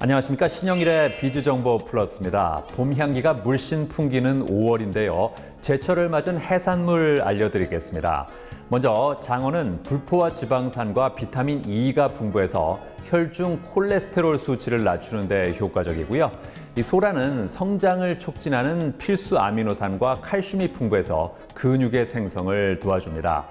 안녕하십니까. 신영일의 비즈정보 플러스입니다. 봄 향기가 물씬 풍기는 5월인데요. 제철을 맞은 해산물 알려드리겠습니다. 먼저 장어는 불포화 지방산과 비타민 E가 풍부해서 혈중 콜레스테롤 수치를 낮추는 데 효과적이고요. 이 소라는 성장을 촉진하는 필수 아미노산과 칼슘이 풍부해서 근육의 생성을 도와줍니다.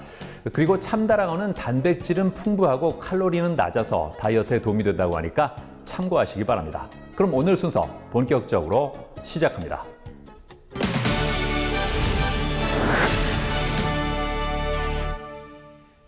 그리고 참다랑어는 단백질은 풍부하고 칼로리는 낮아서 다이어트에 도움이 된다고 하니까 참고하시기 바랍니다. 그럼 오늘 순서 본격적으로 시작합니다.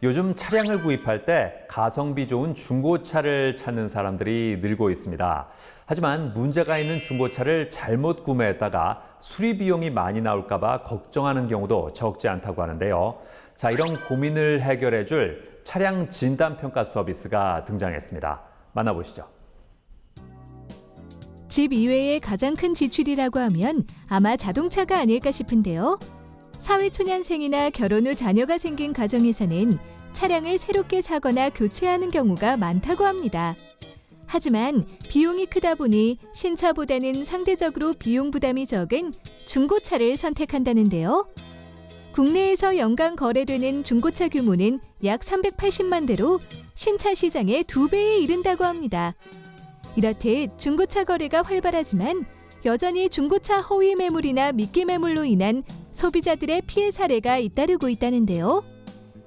요즘 차량을 구입할 때 가성비 좋은 중고차를 찾는 사람들이 늘고 있습니다. 하지만 문제가 있는 중고차를 잘못 구매했다가 수리 비용이 많이 나올까 봐 걱정하는 경우도 적지 않다고 하는데요. 자, 이런 고민을 해결해 줄 차량 진단 평가 서비스가 등장했습니다. 만나보시죠. 집 이외의 가장 큰 지출이라고 하면 아마 자동차가 아닐까 싶은데요. 사회초년생이나 결혼 후 자녀가 생긴 가정에서는 차량을 새롭게 사거나 교체하는 경우가 많다고 합니다. 하지만 비용이 크다 보니 신차보다는 상대적으로 비용 부담이 적은 중고차를 선택한다는데요. 국내에서 연간 거래되는 중고차 규모는 약 380만 대로 신차 시장의 2배에 이른다고 합니다. 이렇듯 중고차 거래가 활발하지만 여전히 중고차 허위 매물이나 미끼 매물로 인한 소비자들의 피해 사례가 잇따르고 있다는데요.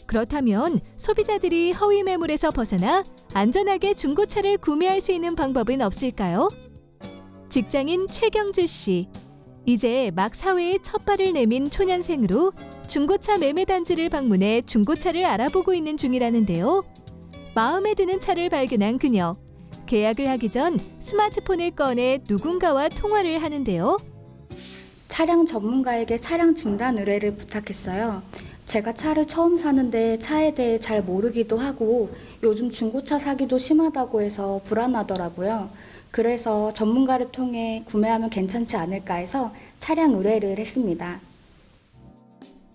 그렇다면 소비자들이 허위 매물에서 벗어나 안전하게 중고차를 구매할 수 있는 방법은 없을까요? 직장인 최경주 씨. 이제 막 사회에 첫 발을 내민 초년생으로 중고차 매매 단지를 방문해 중고차를 알아보고 있는 중이라는데요. 마음에 드는 차를 발견한 그녀. 계약을 하기 전 스마트폰을 꺼내 누군가와 통화를 하는데요. 차량 전문가에게 차량 진단 의뢰를 부탁했어요. 제가 차를 처음 사는데 차에 대해 잘 모르기도 하고 요즘 중고차 사기도 심하다고 해서 불안하더라고요. 그래서 전문가를 통해 구매하면 괜찮지 않을까 해서 차량 의뢰를 했습니다.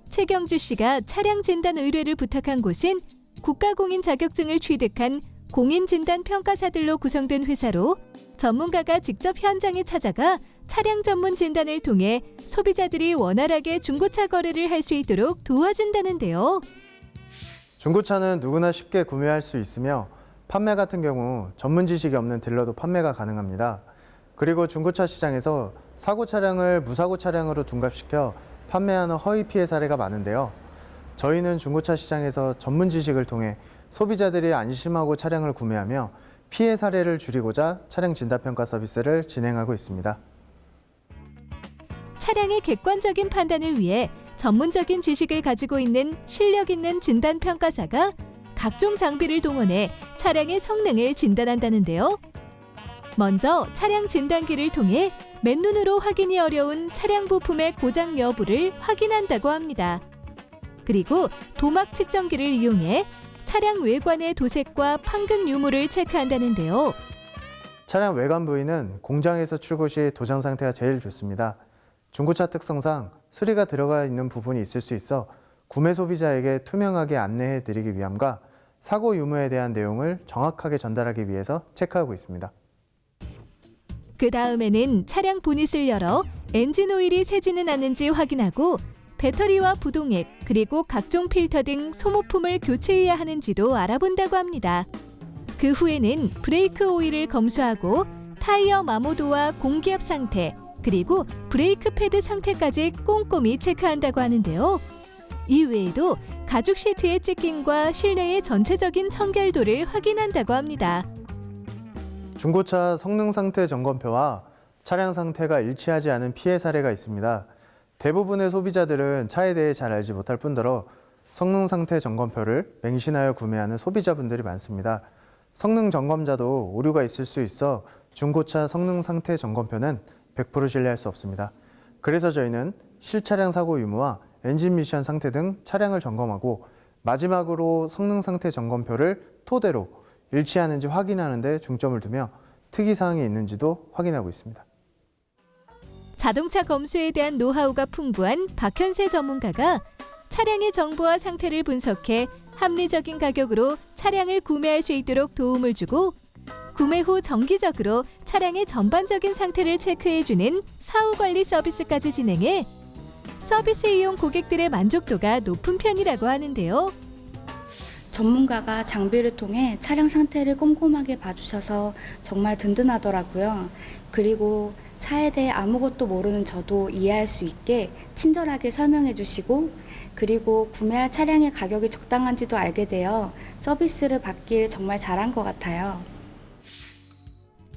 최경주 씨가 차량 진단 의뢰를 부탁한 곳은 국가공인 자격증을 취득한 공인진단평가사들로 구성된 회사로 전문가가 직접 현장에 찾아가 차량 전문 진단을 통해 소비자들이 원활하게 중고차 거래를 할 수 있도록 도와준다는데요. 중고차는 누구나 쉽게 구매할 수 있으며 판매 같은 경우 전문 지식이 없는 딜러도 판매가 가능합니다. 그리고 중고차 시장에서 사고 차량을 무사고 차량으로 둔갑시켜 판매하는 허위 피해 사례가 많은데요. 저희는 중고차 시장에서 전문 지식을 통해 소비자들이 안심하고 차량을 구매하며 피해 사례를 줄이고자 차량 진단평가 서비스를 진행하고 있습니다. 차량의 객관적인 판단을 위해 전문적인 지식을 가지고 있는 실력 있는 진단평가사가 각종 장비를 동원해 차량의 성능을 진단한다는데요. 먼저 차량 진단기를 통해 맨눈으로 확인이 어려운 차량 부품의 고장 여부를 확인한다고 합니다. 그리고 도막 측정기를 이용해 차량 외관의 도색과 판금 유무를 체크한다는데요. 차량 외관 부위는 공장에서 출고 시 도장 상태가 제일 좋습니다. 중고차 특성상 수리가 들어가 있는 부분이 있을 수 있어 구매 소비자에게 투명하게 안내해 드리기 위함과 사고 유무에 대한 내용을 정확하게 전달하기 위해서 체크하고 있습니다. 그 다음에는 차량 보닛을 열어 엔진 오일이 새지는 않는지 확인하고 배터리와 부동액, 그리고 각종 필터 등 소모품을 교체해야 하는지도 알아본다고 합니다. 그 후에는 브레이크 오일을 검수하고 타이어 마모도와 공기압 상태, 그리고 브레이크 패드 상태까지 꼼꼼히 체크한다고 하는데요. 이 외에도 가죽 시트의 찢김과 실내의 전체적인 청결도를 확인한다고 합니다. 중고차 성능 상태 점검표와 차량 상태가 일치하지 않은 피해 사례가 있습니다. 대부분의 소비자들은 차에 대해 잘 알지 못할 뿐더러 성능 상태 점검표를 맹신하여 구매하는 소비자분들이 많습니다. 성능 점검자도 오류가 있을 수 있어 중고차 성능 상태 점검표는 100% 신뢰할 수 없습니다. 그래서 저희는 실차량 사고 유무와 엔진 미션 상태 등 차량을 점검하고 마지막으로 성능 상태 점검표를 토대로 일치하는지 확인하는 데 중점을 두며 특이사항이 있는지도 확인하고 있습니다. 자동차 검수에 대한 노하우가 풍부한 박현세 전문가가 차량의 정보와 상태를 분석해 합리적인 가격으로 차량을 구매할 수 있도록 도움을 주고 구매 후 정기적으로 차량의 전반적인 상태를 체크해주는 사후 관리 서비스까지 진행해 서비스 이용 고객들의 만족도가 높은 편이라고 하는데요. 전문가가 장비를 통해 차량 상태를 꼼꼼하게 봐주셔서 정말 든든하더라고요. 그리고 차에 대해 아무것도 모르는 저도 이해할 수 있게 친절하게 설명해 주시고, 그리고 구매할 차량의 가격이 적당한지도 알게 되어 서비스를 받길 정말 잘한 것 같아요.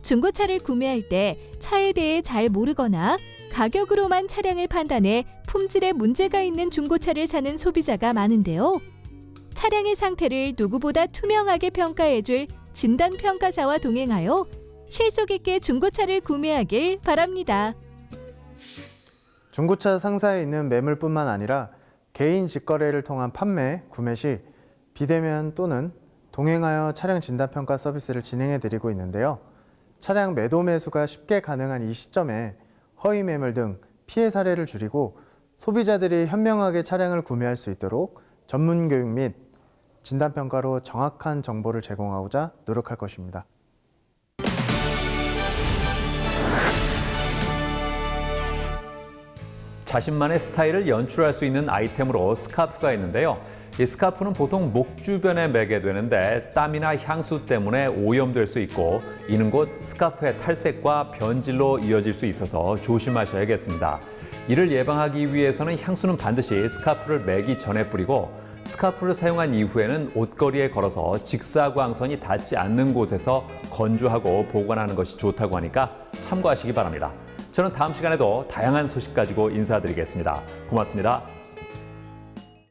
중고차를 구매할 때 차에 대해 잘 모르거나 가격으로만 차량을 판단해 품질에 문제가 있는 중고차를 사는 소비자가 많은데요. 차량의 상태를 누구보다 투명하게 평가해줄 진단평가사와 동행하여 실속 있게 중고차를 구매하길 바랍니다. 중고차 상사에 있는 매물뿐만 아니라 개인 직거래를 통한 판매, 구매 시 비대면 또는 동행하여 차량 진단평가 서비스를 진행해드리고 있는데요. 차량 매도 매수가 쉽게 가능한 이 시점에 허위 매물 등 피해 사례를 줄이고 소비자들이 현명하게 차량을 구매할 수 있도록 전문 교육 및 진단평가로 정확한 정보를 제공하고자 노력할 것입니다. 자신만의 스타일을 연출할 수 있는 아이템으로 스카프가 있는데요. 이 스카프는 보통 목 주변에 매게 되는데 땀이나 향수 때문에 오염될 수 있고, 이는 곧 스카프의 탈색과 변질로 이어질 수 있어서 조심하셔야겠습니다. 이를 예방하기 위해서는 향수는 반드시 스카프를 매기 전에 뿌리고, 스카프를 사용한 이후에는 옷걸이에 걸어서 직사광선이 닿지 않는 곳에서 건조하고 보관하는 것이 좋다고 하니까 참고하시기 바랍니다. 저는 다음 시간에도 다양한 소식 가지고 인사드리겠습니다. 고맙습니다.